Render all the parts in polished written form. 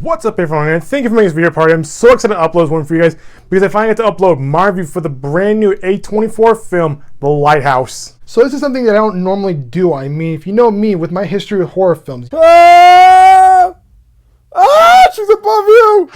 What's up everyone, and thank you for making this video party. I'm so excited to upload one for you guys because I finally get to upload my review for the brand new A24 film, The Lighthouse. So this is something that I don't normally do. I mean, if you know me with my history with horror films. She's above you!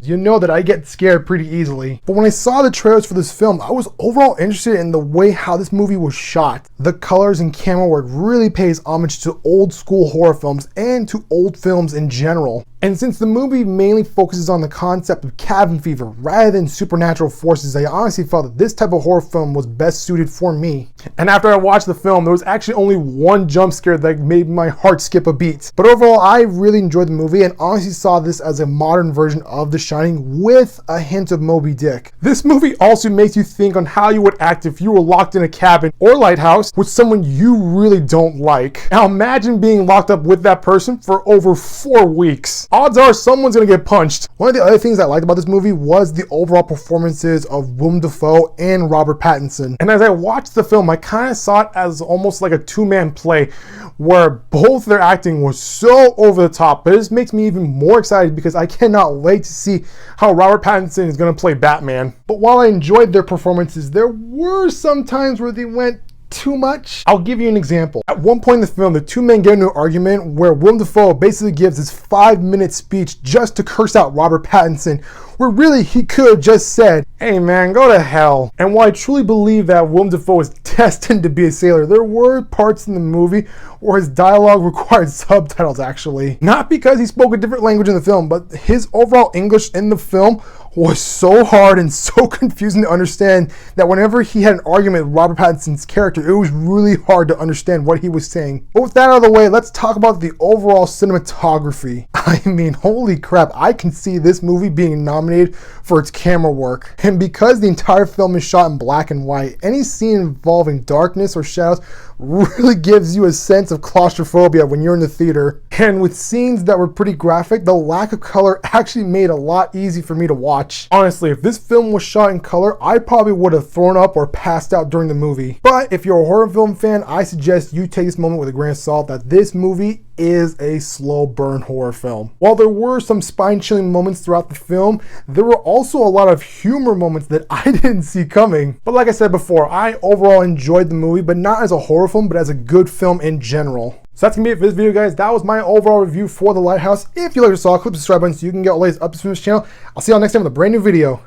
You know that I get scared pretty easily. But when I saw the trailers for this film, I was overall interested in the way how this movie was shot. The colors and camera work really pays homage to old school horror films and to old films in general. And since the movie mainly focuses on the concept of cabin fever rather than supernatural forces, I honestly felt that this type of horror film was best suited for me. And after I watched the film, there was actually only one jump scare that made my heart skip a beat. But overall, I really enjoyed the movie and honestly saw this as a modern version of The Shining with a hint of Moby Dick. This movie also makes you think on how you would act if you were locked in a cabin or lighthouse with someone you really don't like. Now imagine being locked up with that person for over 4 weeks. Odds are someone's gonna get punched. One of the other things I liked about this movie was the overall performances of Willem Dafoe and Robert Pattinson. And as I watched the film, I kind of saw it as almost like a two-man play where both their acting was so over the top. But this makes me even more excited because I cannot wait to see how Robert Pattinson is gonna play Batman. But while I enjoyed their performances, there were some times where they went too much. I'll give you an example. At one point in the film, the two men get into an argument where Willem Dafoe basically gives his 5-minute speech just to curse out Robert Pattinson, where really he could have just said, "Hey man, go to hell." And while I truly believe that Willem Dafoe is destined to be a sailor, there were parts in the movie where his dialogue required subtitles actually. Not because he spoke a different language in the film, but his overall English in the film was so hard and so confusing to understand that whenever he had an argument with Robert Pattinson's character, it was really hard to understand what he was saying. But with that out of the way, let's talk about the overall cinematography. I mean, holy crap, I can see this movie being nominated for its camera work. And because the entire film is shot in black and white, any scene involving darkness or shadows really gives you a sense of claustrophobia when you're in the theater. And with scenes that were pretty graphic, the lack of color actually made it a lot easier for me to watch. Honestly, if this film was shot in color, I probably would have thrown up or passed out during the movie. But if you're a horror film fan, I suggest you take this moment with a grain of salt that this movie is a slow burn horror film. While there were some spine-chilling moments throughout the film, there were also a lot of humor moments that I didn't see coming. But like I said before, I overall enjoyed the movie, but not as a horror film, but as a good film in general. So that's gonna be it for this video, guys. That was my overall review for The Lighthouse. If you like what you saw, click the subscribe button so you can get all latest updates from this channel. I'll see y'all next time with a brand new video.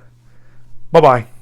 Bye-bye.